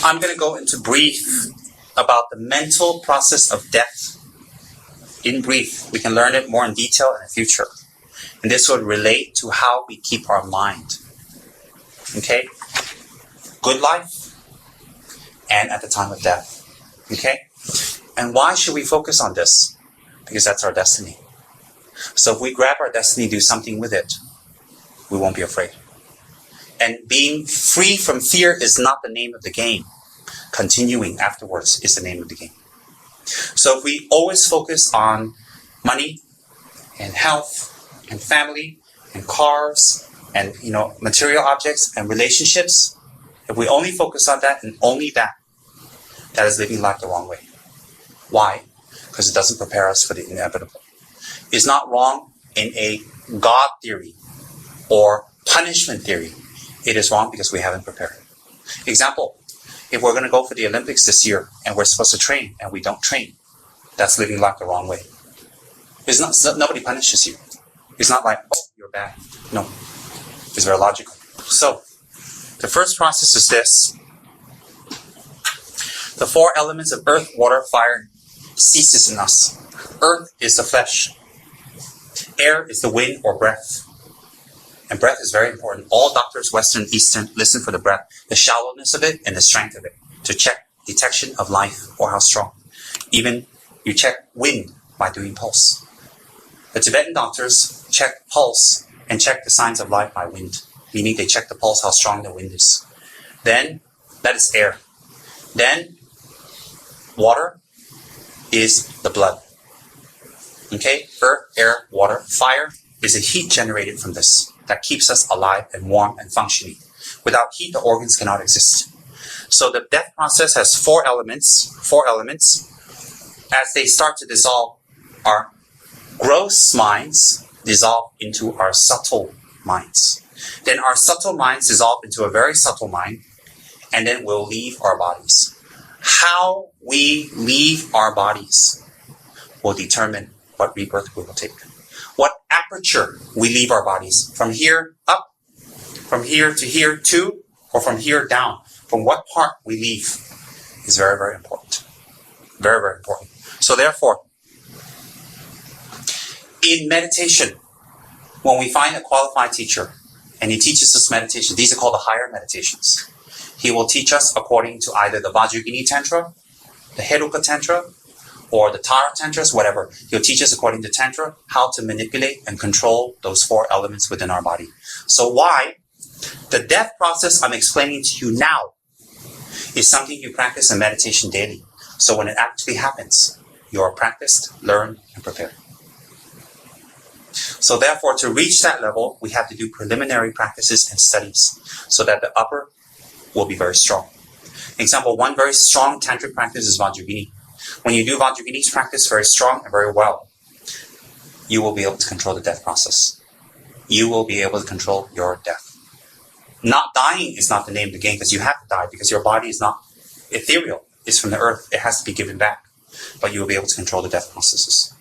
I'm going to go into brief about the mental process of death. In brief, we can learn it more in detail in the future. And this would relate to how we keep our mind. Okay? Good life and at the time of death. Okay? And why should we focus on this? Because that's our destiny. So if we grab our destiny, do something with it, we won't be afraid. And being free from fear is not the name of the game. Continuing afterwards is the name of the game. So if we always focus on money and health and family and cars and material objects and relationships, if we only focus on that and only that, that is living life the wrong way. Why? Because it doesn't prepare us for the inevitable. It's not wrong in a God theory or punishment theory. It is wrong because we haven't prepared. Example, if we're going to go for the Olympics this year and we're supposed to train and we don't train, that's living life the wrong way. It's not, nobody punishes you. It's not like, oh, you're bad. No. It's very logical. So, the first process is this. The 4 elements of earth, water, fire ceases in us. Earth is the flesh. Air is the wind or breath. And breath is very important. All doctors, Western, Eastern, listen for the breath, the shallowness of it and the strength of it, to check detection of life or how strong. Even you check wind by doing pulse. The Tibetan doctors check pulse and check the signs of life by wind, meaning they check the pulse, how strong the wind is. Then, that is air. Then, water is the blood. Okay? Earth, air, water. Fire is a heat generated from this that keeps us alive and warm and functioning. Without heat, the organs cannot exist. So the death process has 4 elements. 4 elements. As they start to dissolve, our gross minds dissolve into our subtle minds. Then our subtle minds dissolve into a very subtle mind, and then we'll leave our bodies. How we leave our bodies will determine what rebirth we will take. What aperture we leave our bodies. From here up, from here to here to, or from here down. From what part we leave is very, very important. Very, very important. So therefore, in meditation, when we find a qualified teacher, and he teaches us meditation, these are called the higher meditations. He will teach us according to either the Vajrayogini Tantra, the Heruka Tantra, or the Tara Tantras, whatever. He'll teach us according to Tantra how to manipulate and control those 4 elements within our body. So why? The death process I'm explaining to you now is something you practice in meditation daily. So when it actually happens, you are practiced, learned, and prepared. So therefore, to reach that level, we have to do preliminary practices and studies so that the upper will be very strong. Example, one very strong tantric practice is Vajrayogini. When you do Vajrayogini's practice very strong and very well, you will be able to control the death process. You will be able to control your death. Not dying is not the name of the game, because you have to die, because your body is not ethereal. It's from the earth. It has to be given back. But you will be able to control the death processes.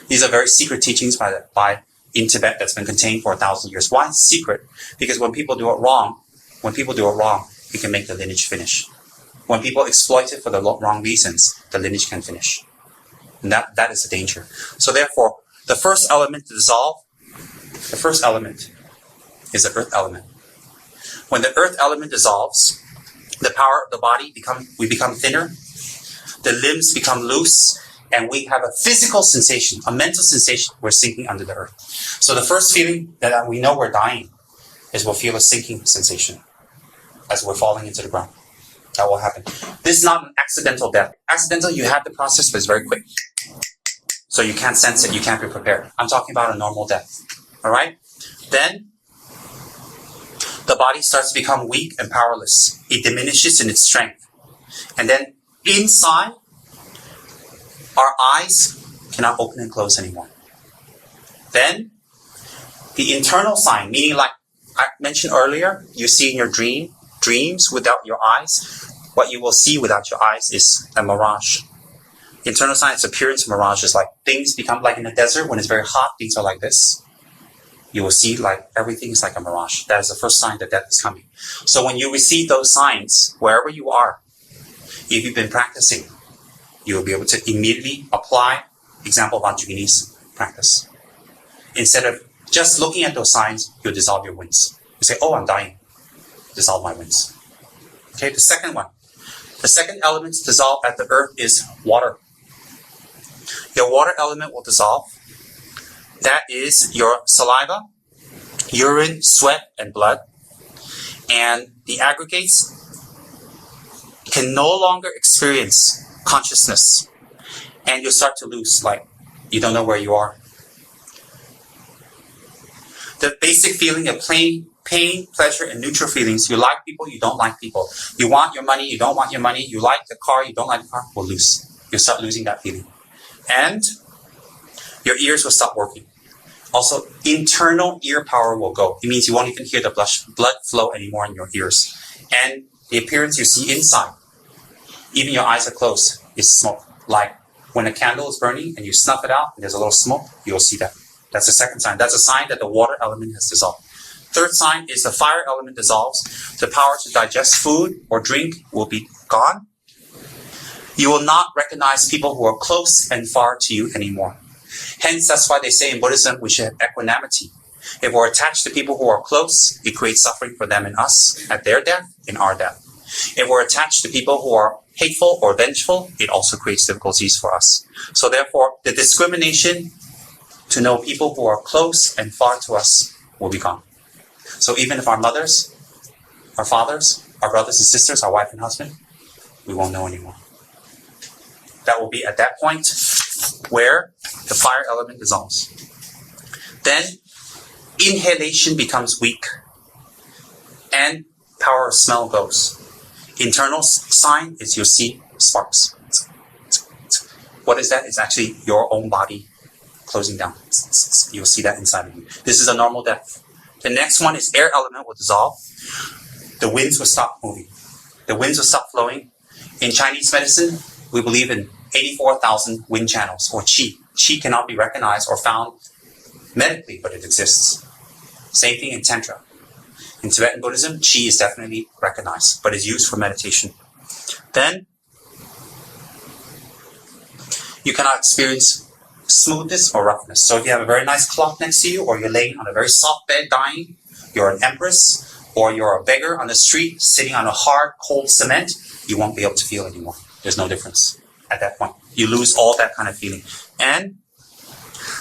These are very secret teachings by in Tibet that's been contained for 1,000 years. Why secret? Because when people do it wrong, it can make the lineage finish. When people exploit it for the wrong reasons, the lineage can finish. And that is the danger. So therefore, the first element to dissolve, the first element is the earth element. When the earth element dissolves, the power of the body we become thinner, the limbs become loose, and we have a physical sensation, a mental sensation, we're sinking under the earth. So the first feeling that we know we're dying is we'll feel a sinking sensation as we're falling into the ground. That will happen. This is not an accidental death. Accidental, you have the process, but it's very quick. So you can't sense it, you can't be prepared. I'm talking about a normal death. Alright? Then, the body starts to become weak and powerless. It diminishes in its strength. And then, inside, our eyes cannot open and close anymore. Then, the internal sign, meaning like I mentioned earlier, you see in your dreams without your eyes, what you will see without your eyes is a mirage. Internal sign, its appearance mirage is like things become like in the desert when it's very hot, things are like this. You will see like everything is like a mirage. That is the first sign that death is coming. So when you receive those signs, wherever you are, If you've been practicing, you will be able to immediately apply, example, Vajrayini's practice. Instead of just looking at those signs, you'll dissolve your winds. You say, oh, I'm dying. Dissolve my winds. Okay, the second one. The second element to dissolve at the earth is water. Your water element will dissolve. That is your saliva, urine, sweat, and blood. And the aggregates can no longer experience consciousness. And you'll start to lose, like, you don't know where you are. The basic feeling of pain, pleasure, and neutral feelings. You like people, you don't like people. You want your money, you don't want your money. You like the car, you don't like the car. Will lose. You'll start losing that feeling. And your ears will stop working. Also, internal ear power will go. It means you won't even hear the blood flow anymore in your ears. And the appearance you see inside, even your eyes are closed, is smoke. Like when a candle is burning and you snuff it out and there's a little smoke, you'll see that. That's the second sign. That's a sign that the water element has dissolved. Third sign is the fire element dissolves. The power to digest food or drink will be gone. You will not recognize people who are close and far to you anymore. Hence, that's why they say in Buddhism we should have equanimity. If we're attached to people who are close, it creates suffering for them and us at their death, in our death. If we're attached to people who are hateful or vengeful, it also creates difficulties for us. So therefore, the discrimination to know people who are close and far to us will be gone. So even if our mothers, our fathers, our brothers and sisters, our wife and husband, we won't know anymore. That will be at that point where the fire element dissolves. Then inhalation becomes weak and power of smell goes. Internal sign is you'll see sparks. What is that? It's actually your own body closing down. You'll see that inside of you. This is a normal death. The next one is air element will dissolve. The winds will stop moving. The winds will stop flowing. In Chinese medicine, we believe in 84,000 wind channels, or qi. Qi cannot be recognized or found medically, but it exists. Same thing in Tantra. In Tibetan Buddhism, qi is definitely recognized, but is used for meditation. Then, you cannot experience smoothness or roughness. So if you have a very nice cloth next to you, or you're laying on a very soft bed dying, you're an empress, or you're a beggar on the street sitting on a hard, cold cement, you won't be able to feel anymore. There's no difference at that point. You lose all that kind of feeling. And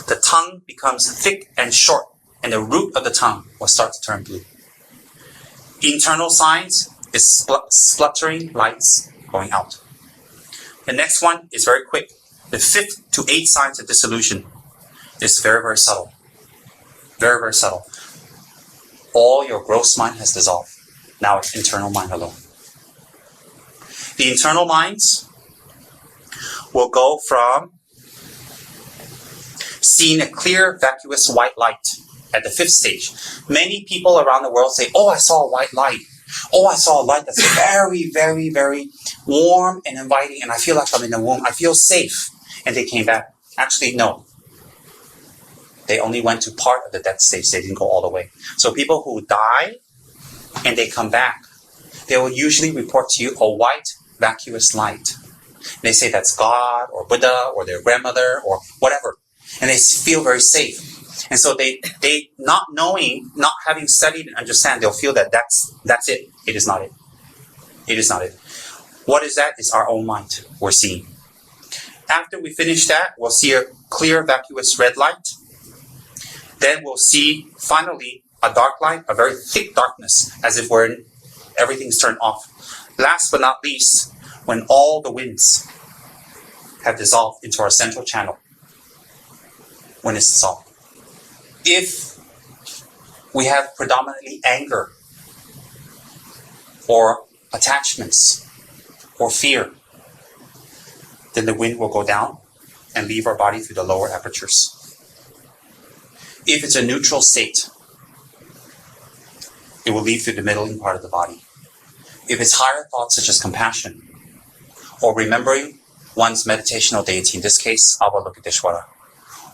the tongue becomes thick and short, and the root of the tongue will start to turn blue. Internal signs is spluttering lights going out. The next one is very quick. The 5th to 8th signs of dissolution is very, very subtle. Very, very subtle. All your gross mind has dissolved. Now it's internal mind alone. The internal minds will go from seeing a clear, vacuous white light at the 5th stage. Many people around the world say, oh, I saw a white light. Oh, I saw a light that's very, very, very warm and inviting, and I feel like I'm in the womb. I feel safe. And they came back. Actually, no. They only went to part of the death stage. They didn't go all the way. So people who die and they come back, they will usually report to you a white, vacuous light. They say that's God or Buddha or their grandmother or whatever. And they feel very safe. And so they not knowing, not having studied and understand, they'll feel that that's it. It is not it. It is not it. What is that? It's our own mind we're seeing. After we finish that, we'll see a clear, vacuous red light. Then we'll see, finally, a dark light, a very thick darkness, as if everything's turned off. Last but not least, when all the winds have dissolved into our central channel, when it's dissolved. If we have predominantly anger, or attachments, or fear, then the wind will go down and leave our body through the lower apertures. If it's a neutral state, it will leave through the middling part of the body. If it's higher thoughts such as compassion, or remembering one's meditational deity, in this case, Avalokiteshvara,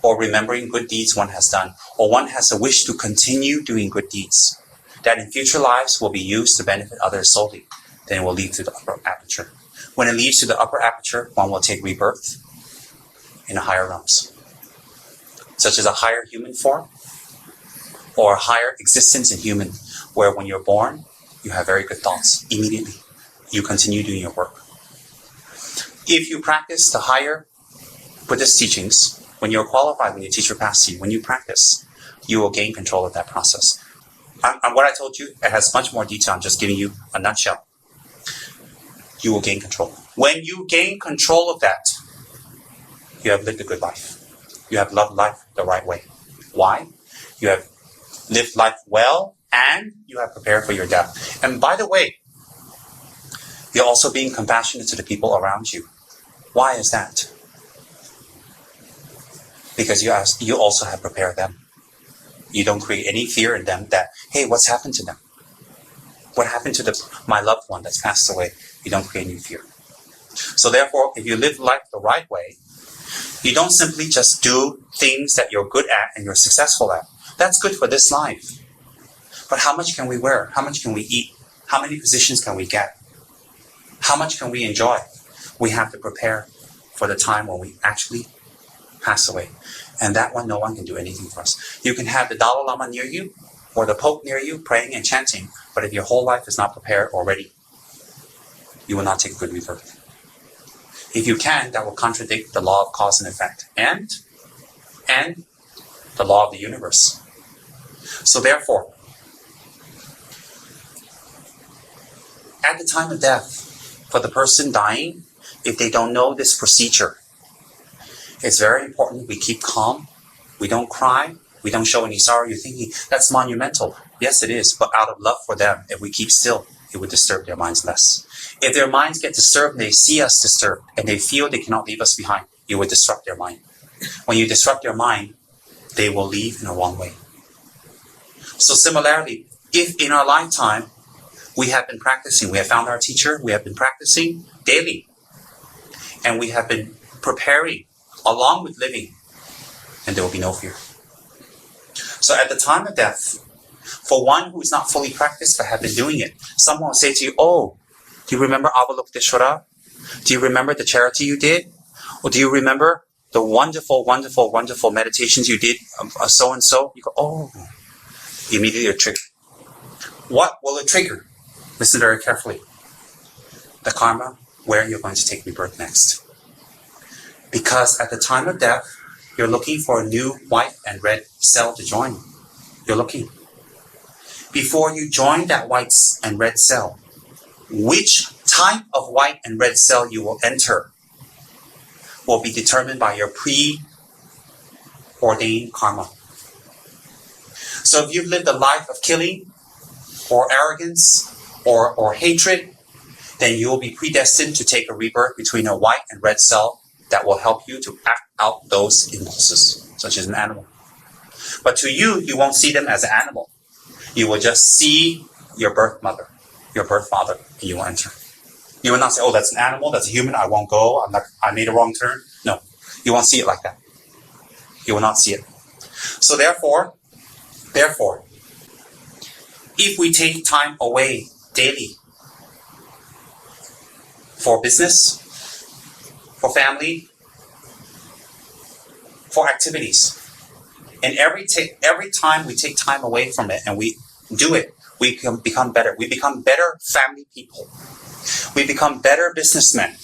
or remembering good deeds one has done, or one has a wish to continue doing good deeds, that in future lives will be used to benefit others solely, then it will lead to the upper aperture. When it leads to the upper aperture, one will take rebirth in the higher realms, such as a higher human form or a higher existence in human, where when you're born, you have very good thoughts immediately. You continue doing your work. If you practice the higher Buddhist teachings, when you're qualified, when your teacher passes you, when you practice, you will gain control of that process. And what I told you, it has much more detail. I'm just giving you a nutshell. You will gain control. When you gain control of that, you have lived a good life. You have loved life the right way. Why? You have lived life well, and you have prepared for your death. And by the way, you're also being compassionate to the people around you. Why is that? Because you also have prepared them. You don't create any fear in them that, hey, what's happened to them? What happened to my loved one that's passed away? You don't create any fear. So therefore, if you live life the right way, you don't simply just do things that you're good at and you're successful at. That's good for this life. But how much can we wear? How much can we eat? How many positions can we get? How much can we enjoy? We have to prepare for the time when we actually pass away. And that one, no one can do anything for us. You can have the Dalai Lama near you or the Pope near you praying and chanting, but if your whole life is not prepared already, you will not take good rebirth. If you can, that will contradict the law of cause and effect and the law of the universe. So therefore, at the time of death, for the person dying, if they don't know this procedure, it's very important we keep calm, we don't cry, we don't show any sorrow. You're thinking, that's monumental. Yes, it is, but out of love for them, if we keep still, it would disturb their minds less. If their minds get disturbed and they see us disturbed and they feel they cannot leave us behind, you would disrupt their mind. When you disrupt their mind, they will leave in a wrong way. So similarly, if in our lifetime we have been practicing, we have found our teacher, we have been practicing daily, and we have been preparing along with living, and there will be no fear. So at the time of death, for one who is not fully practiced but have been doing it, someone will say to you, oh, do you remember Avalokiteshvara? Do you remember the charity you did? Or do you remember the wonderful, wonderful, wonderful meditations you did so-and-so? You go, oh, immediately you're triggered. What will it trigger? Listen very carefully. The karma, where you're going to take rebirth next. Because at the time of death, you're looking for a new white and red cell to join. You're looking. Before you join that white and red cell, which type of white and red cell you will enter will be determined by your preordained karma. So if you've lived a life of killing or arrogance or hatred, then you will be predestined to take a rebirth between a white and red cell that will help you to act out those impulses, such as an animal. But to you, you won't see them as an animal. You will just see your birth mother, your birth father, and you will enter. You will not say, oh, that's an animal, that's a human, I won't go, I made a wrong turn. No, you won't see it like that. You will not see it. So therefore, if we take time away daily for business, for family, for activities, and every time we take time away from it and we do it, we can become better. We become better family people. We become better businessmen.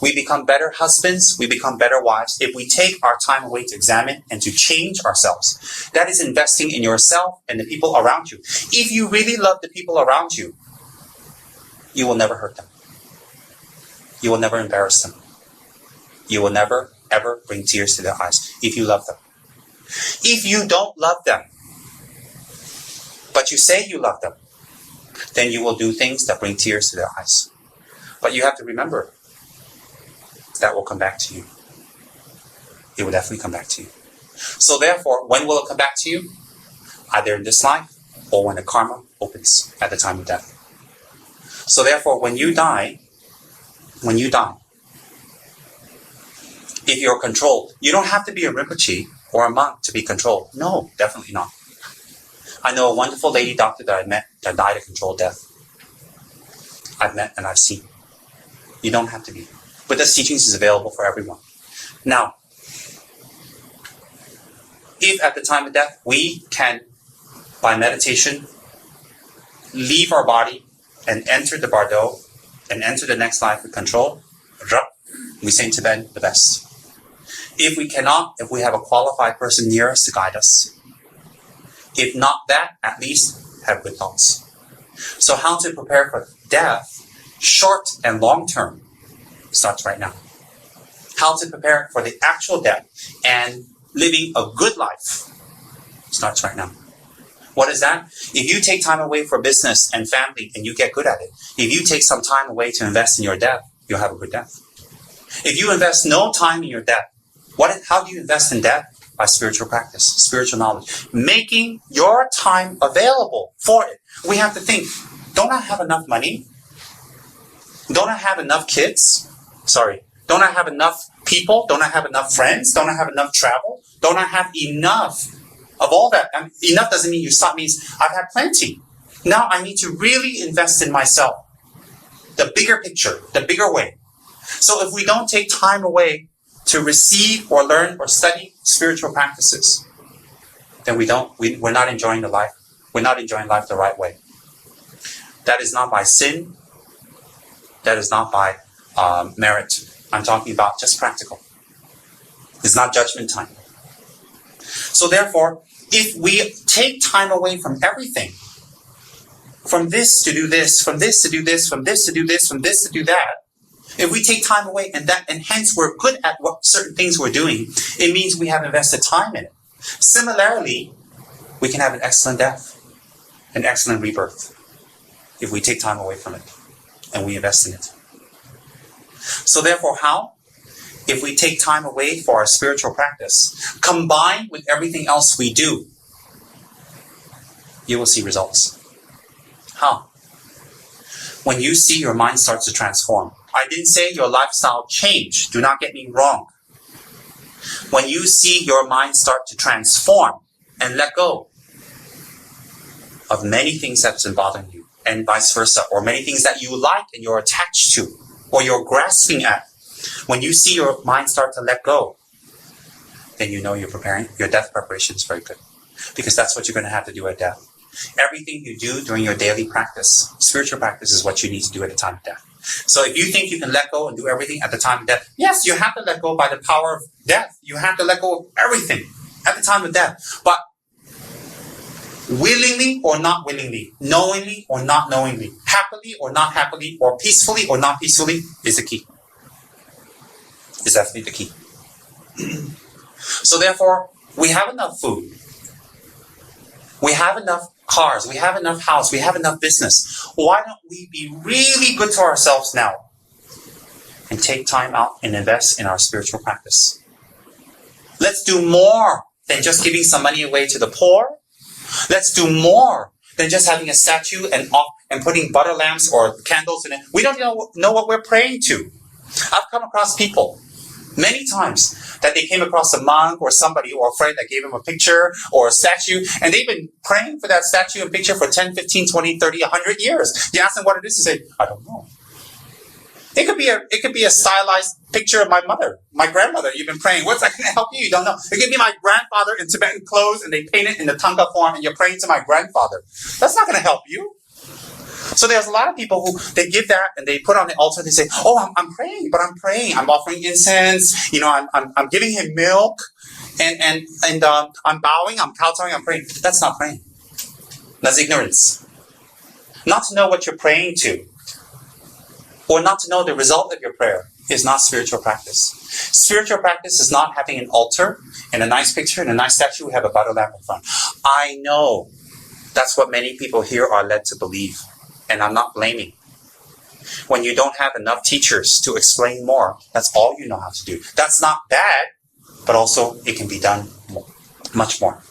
We become better husbands. We become better wives. If we take our time away to examine and to change ourselves, that is investing in yourself and the people around you. If you really love the people around you, you will never hurt them. You will never embarrass them. You will never, ever bring tears to their eyes if you love them. If you don't love them, but you say you love them, then you will do things that bring tears to their eyes. But you have to remember, that will come back to you. It will definitely come back to you. So therefore, when will it come back to you? Either in this life or when the karma opens at the time of death. So therefore, when you die, if you're controlled, you don't have to be a Rinpoche or a monk to be controlled. No, definitely not. I know a wonderful lady doctor that I met that died a controlled death. I've met and I've seen. You don't have to be. Buddha's teachings is available for everyone. Now, if at the time of death we can, by meditation, leave our body and enter the bardo and enter the next life with control, we say in Tibetan, the best. If we cannot, if we have a qualified person near us to guide us, if not that, at least have good thoughts. So how to prepare for death, short and long term, starts right now. How to prepare for the actual death and living a good life starts right now. What is that? If you take time away for business and family and you get good at it, if you take some time away to invest in your death, you'll have a good death. If you invest no time in your death, how do you invest in death? By spiritual practice, spiritual knowledge. Making your time available for it. We have to think, don't I have enough money? Don't I have enough kids? Don't I have enough people? Don't I have enough friends? Don't I have enough travel? Don't I have enough of all that? Enough doesn't mean you stop, means I've had plenty. Now I need to really invest in myself. The bigger picture, the bigger way. So if we don't take time away to receive or learn or study spiritual practices, then we're not enjoying the life. We're not enjoying life the right way. That is not by sin. That is not by merit. I'm talking about just practical. It's not judgment time. So therefore, if we take time away from everything, from this to do this, from this to do this, from this to do this, from this to do that, if we take time away and hence we're good at what certain things we're doing, it means we have invested time in it. Similarly, we can have an excellent death, an excellent rebirth, if we take time away from it and we invest in it. So therefore, how? If we take time away for our spiritual practice, combined with everything else we do, you will see results. How? When you see your mind starts to transform. I didn't say your lifestyle change. Do not get me wrong. When you see your mind start to transform and let go of many things that's been bothering you, and vice versa, or many things that you like and you're attached to, or you're grasping at, when you see your mind start to let go, then you know you're preparing. Your death preparation is very good. Because that's what you're going to have to do at death. Everything you do during your daily practice, spiritual practice, is what you need to do at the time of death. So if you think you can let go and do everything at the time of death, yes, you have to let go by the power of death. You have to let go of everything at the time of death. But willingly or not willingly, knowingly or not knowingly, happily or not happily, or peacefully or not peacefully, is the key. Is definitely the key. So therefore, we have enough food. We have enough cars. We have enough house. We have enough business. Why don't we be really good to ourselves now and take time out and invest in our spiritual practice? Let's do more than just giving some money away to the poor. Let's do more than just having a statue and putting butter lamps or candles in it. We don't know what we're praying to. I've come across people many times that they came across a monk or somebody or a friend that gave them a picture or a statue, and they've been praying for that statue and picture for 10, 15, 20, 30, 100 years. You ask them what it is, they say, I don't know. It could be a stylized picture of my mother, my grandmother. You've been praying. What's that going to help you? You don't know. It could be my grandfather in Tibetan clothes, and they paint it in the Tanga form, and you're praying to my grandfather. That's not going to help you. So there's a lot of people who, they give that and they put on the altar, they say, oh, I'm praying, but I'm praying. I'm offering incense, I'm giving him milk, and I'm bowing, I'm kowtowing, I'm praying. That's not praying. That's ignorance. Not to know what you're praying to, or not to know the result of your prayer, is not spiritual practice. Spiritual practice is not having an altar and a nice picture and a nice statue. We have a butter lamp in front. I know that's what many people here are led to believe. And I'm not blaming. When you don't have enough teachers to explain more, that's all you know how to do. That's not bad, but also it can be done much more.